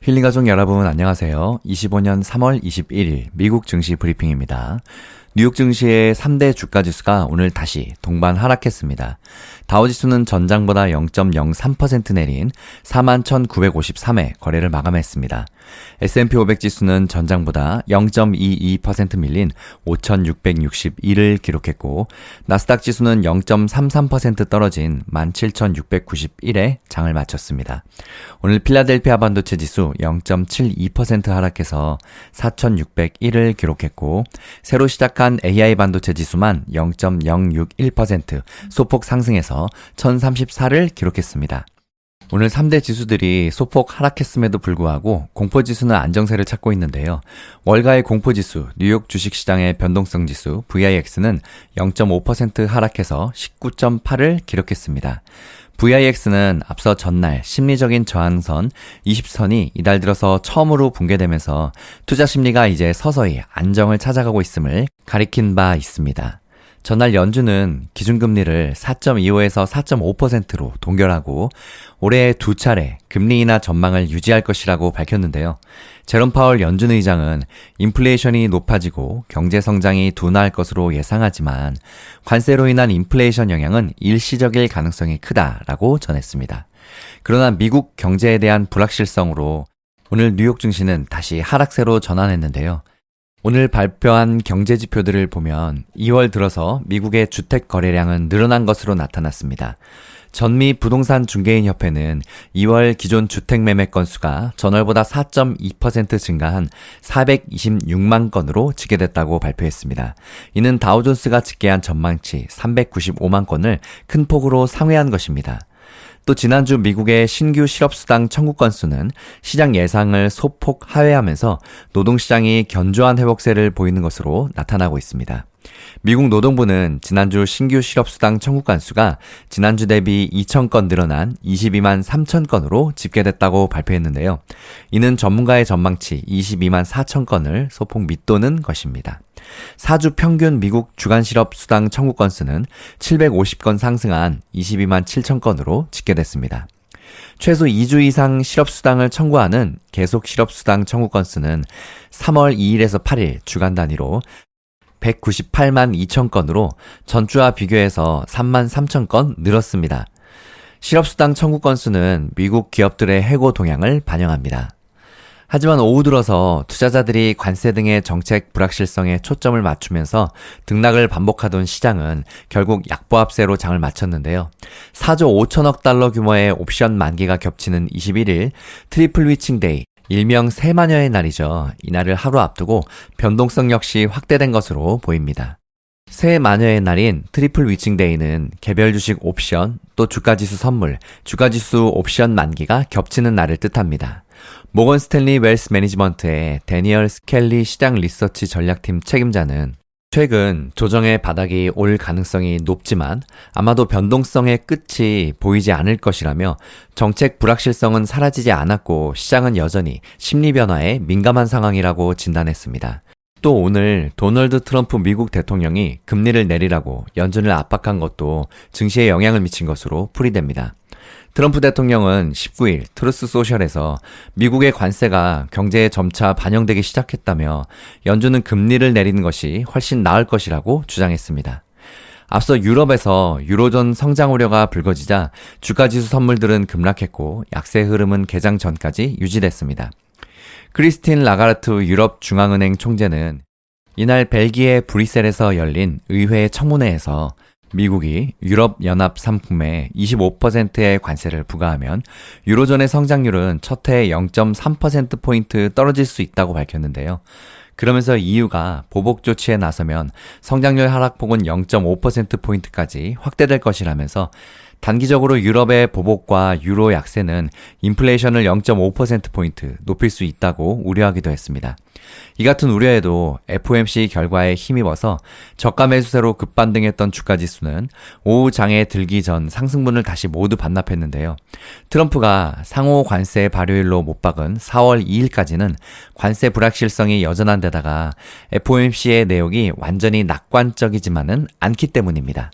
힐링가족 여러분 안녕하세요. 25년 3월 21일 미국 증시 브리핑입니다. 뉴욕 증시의 3대 주가지수가 오늘 다시 동반 하락했습니다. 다우지수는 전장보다 0.03% 내린 41,953에 거래를 마감했습니다. S&P 500 지수는 전장보다 0.22% 밀린 5,661을 기록했고 나스닥 지수는 0.33% 떨어진 17,691에 장을 마쳤습니다. 오늘 필라델피아 반도체 지수 0.72% 하락해서 4,601을 기록했고 새로 시작한 AI 반도체 지수만 0.061% 소폭 상승해서 1,034를 기록했습니다. 오늘 3대 지수들이 소폭 하락했음에도 불구하고 공포지수는 안정세를 찾고 있는데요. 월가의 공포지수, 뉴욕 주식시장의 변동성 지수 VIX는 0.5% 하락해서 19.8을 기록했습니다. VIX는 앞서 전날 심리적인 저항선 20선이 이달 들어서 처음으로 붕괴되면서 투자 심리가 이제 서서히 안정을 찾아가고 있음을 가리킨 바 있습니다. 전날 연준은 기준금리를 4.25에서 4.5%로 동결하고 올해 두 차례 금리 인하 전망을 유지할 것이라고 밝혔는데요. 제롬 파월 연준 의장은 인플레이션이 높아지고 경제 성장이 둔화할 것으로 예상하지만 관세로 인한 인플레이션 영향은 일시적일 가능성이 크다라고 전했습니다. 그러나 미국 경제에 대한 불확실성으로 오늘 뉴욕 증시는 다시 하락세로 전환했는데요. 오늘 발표한 경제 지표들을 보면 2월 들어서 미국의 주택 거래량은 늘어난 것으로 나타났습니다. 전미 부동산 중개인 협회는 2월 기존 주택 매매 건수가 전월보다 4.2% 증가한 426만 건으로 집계됐다고 발표했습니다. 이는 다우존스가 집계한 전망치 395만 건을 큰 폭으로 상회한 것입니다. 또 지난주 미국의 신규 실업수당 청구 건수는 시장 예상을 소폭 하회하면서 노동시장이 견조한 회복세를 보이는 것으로 나타나고 있습니다. 미국 노동부는 지난주 신규 실업수당 청구 건수가 지난주 대비 2,000건 늘어난 22만 3천 건으로 집계됐다고 발표했는데요. 이는 전문가의 전망치 22만 4천 건을 소폭 밑도는 것입니다. 4주 평균 미국 주간 실업수당 청구 건수는 750건 상승한 22만 7천 건으로 집계됐습니다. 최소 2주 이상 실업수당을 청구하는 계속 실업수당 청구 건수는 3월 2일에서 8일 주간 단위로 198만 2천 건으로 전주와 비교해서 3만 3천 건 늘었습니다. 실업수당 청구 건수는 미국 기업들의 해고 동향을 반영합니다. 하지만 오후 들어서 투자자들이 관세 등의 정책 불확실성에 초점을 맞추면서 등락을 반복하던 시장은 결국 약보합세로 장을 마쳤는데요. 4조 5천억 달러 규모의 옵션 만기가 겹치는 21일 트리플 위칭 데이, 일명 새마녀의 날이죠. 이날을 하루 앞두고 변동성 역시 확대된 것으로 보입니다. 새마녀의 날인 트리플 위칭 데이는 개별 주식 옵션, 또 주가지수 선물, 주가지수 옵션 만기가 겹치는 날을 뜻합니다. 모건 스탠리 웰스 매니지먼트의 데니얼 스켈리 시장 리서치 전략팀 책임자는 최근 조정의 바닥이 올 가능성이 높지만 아마도 변동성의 끝이 보이지 않을 것이라며 정책 불확실성은 사라지지 않았고 시장은 여전히 심리 변화에 민감한 상황이라고 진단했습니다. 또 오늘 도널드 트럼프 미국 대통령이 금리를 내리라고 연준을 압박한 것도 증시에 영향을 미친 것으로 풀이됩니다. 트럼프 대통령은 19일 트루스 소셜에서 미국의 관세가 경제에 점차 반영되기 시작했다며 연준은 금리를 내리는 것이 훨씬 나을 것이라고 주장했습니다. 앞서 유럽에서 유로존 성장 우려가 불거지자 주가지수 선물들은 급락했고 약세 흐름은 개장 전까지 유지됐습니다. 크리스틴 라가르트 유럽 중앙은행 총재는 이날 벨기에 브뤼셀에서 열린 의회 청문회에서 미국이 유럽연합 상품에 25%의 관세를 부과하면 유로존의 성장률은 첫 해 0.3%포인트 떨어질 수 있다고 밝혔는데요. 그러면서 EU가 보복 조치에 나서면 성장률 하락폭은 0.5%포인트까지 확대될 것이라면서 단기적으로 유럽의 보복과 유로 약세는 인플레이션을 0.5%포인트 높일 수 있다고 우려하기도 했습니다. 이 같은 우려에도 FOMC 결과에 힘입어서 저가 매수세로 급반등했던 주가지수는 오후 장에 들기 전 상승분을 다시 모두 반납했는데요. 트럼프가 상호 관세 발효일로 못 박은 4월 2일까지는 관세 불확실성이 여전한 데다가 FOMC의 내용이 완전히 낙관적이지만은 않기 때문입니다.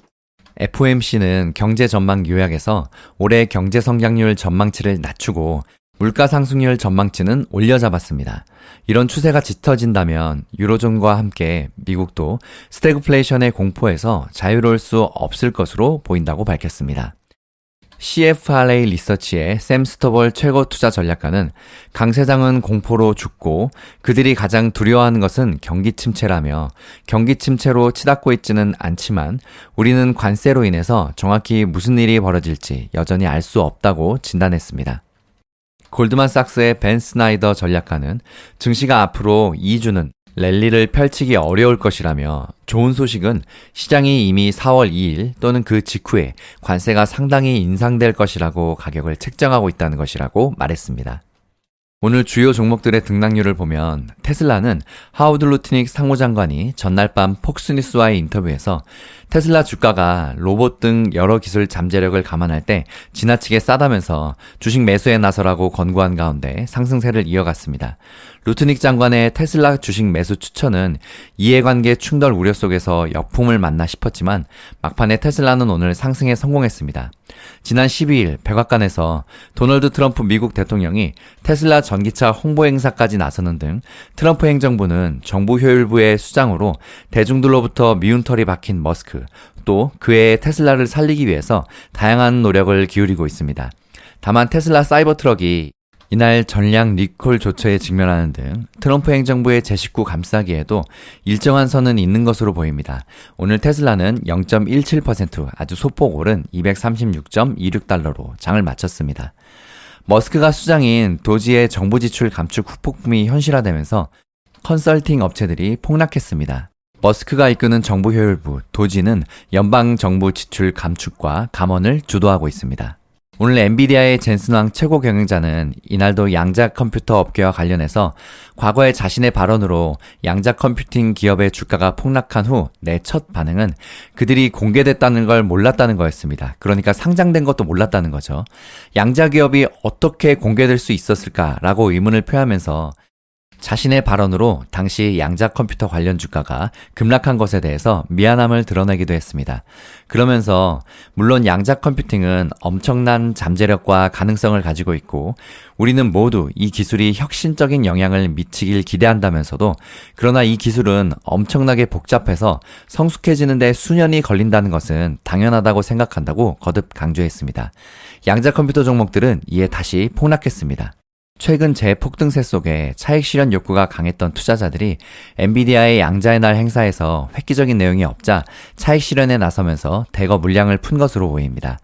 FOMC는 경제 전망 요약에서 올해 경제 성장률 전망치를 낮추고 물가 상승률 전망치는 올려잡았습니다. 이런 추세가 짙어진다면 유로존과 함께 미국도 스태그플레이션의 공포에서 자유로울 수 없을 것으로 보인다고 밝혔습니다. CFRA 리서치의 샘 스토벌 최고 투자 전략가는 강 세장은 공포로 죽고 그들이 가장 두려워하는 것은 경기 침체라며 경기 침체로 치닫고 있지는 않지만 우리는 관세로 인해서 정확히 무슨 일이 벌어질지 여전히 알 수 없다고 진단했습니다. 골드만삭스의 벤 스나이더 전략가는 증시가 앞으로 2주는 랠리를 펼치기 어려울 것이라며 좋은 소식은 시장이 이미 4월 2일 또는 그 직후에 관세가 상당히 인상될 것이라고 가격을 책정하고 있다는 것이라고 말했습니다. 오늘 주요 종목들의 등락률을 보면 테슬라는 하워드 루트닉 상무장관이 전날 밤 폭스뉴스와의 인터뷰에서 테슬라 주가가 로봇 등 여러 기술 잠재력을 감안할 때 지나치게 싸다면서 주식 매수에 나서라고 권고한 가운데 상승세를 이어갔습니다. 루트닉 장관의 테슬라 주식 매수 추천은 이해관계 충돌 우려 속에서 역풍을 만나 싶었지만 막판에 테슬라는 오늘 상승에 성공했습니다. 지난 12일 백악관에서 도널드 트럼프 미국 대통령이 테슬라 전기차 홍보 행사까지 나서는 등 트럼프 행정부는 정부 효율부의 수장으로 대중들로부터 미운 털이 박힌 머스크, 또 그의 테슬라를 살리기 위해서 다양한 노력을 기울이고 있습니다. 다만 테슬라 사이버 트럭이 이날 전량 리콜 조처에 직면하는 등 트럼프 행정부의 제 식구 감싸기에도 일정한 선은 있는 것으로 보입니다. 오늘 테슬라는 0.17% 아주 소폭 오른 236.26달러로 장을 마쳤습니다. 머스크가 수장인 도지의 정부 지출 감축 후폭풍이 현실화되면서 컨설팅 업체들이 폭락했습니다. 머스크가 이끄는 정부 효율부 도지는 연방 정부 지출 감축과 감원을 주도하고 있습니다. 오늘 엔비디아의 젠슨 왕 최고 경영자는 이날도 양자 컴퓨터 업계와 관련해서 과거에 자신의 발언으로 양자 컴퓨팅 기업의 주가가 폭락한 후 내 첫 반응은 그들이 공개됐다는 걸 몰랐다는 거였습니다. 그러니까 상장된 것도 몰랐다는 거죠. 양자 기업이 어떻게 공개될 수 있었을까라고 의문을 표하면서 자신의 발언으로 당시 양자 컴퓨터 관련 주가가 급락한 것에 대해서 미안함을 드러내기도 했습니다. 그러면서 물론 양자 컴퓨팅은 엄청난 잠재력과 가능성을 가지고 있고 우리는 모두 이 기술이 혁신적인 영향을 미치길 기대한다면서도 그러나 이 기술은 엄청나게 복잡해서 성숙해지는 데 수년이 걸린다는 것은 당연하다고 생각한다고 거듭 강조했습니다. 양자 컴퓨터 종목들은 이에 다시 폭락했습니다. 최근 재폭등세 속에 차익 실현 욕구가 강했던 투자자들이 엔비디아의 양자의 날 행사에서 획기적인 내용이 없자 차익 실현에 나서면서 대거 물량을 푼 것으로 보입니다.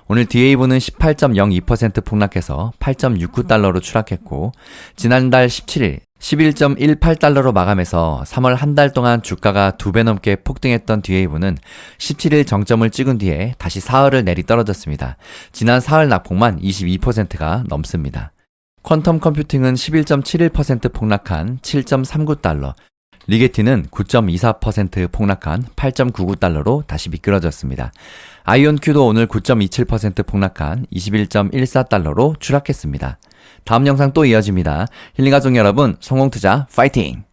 오늘 DAV는 18.02% 폭락해서 8.69달러로 추락했고 지난달 17일 11.18달러로 마감해서 3월 한 달 동안 주가가 2배 넘게 폭등했던 DAV는 17일 정점을 찍은 뒤에 다시 사흘을 내리 떨어졌습니다. 지난 사흘 낙폭만 22%가 넘습니다. 퀀텀 컴퓨팅은 11.71% 폭락한 7.39달러, 리게티는 9.24% 폭락한 8.99달러로 다시 미끄러졌습니다. 아이온큐도 오늘 9.27% 폭락한 21.14달러로 추락했습니다. 다음 영상 또 이어집니다. 힐링가족 여러분, 성공투자 파이팅!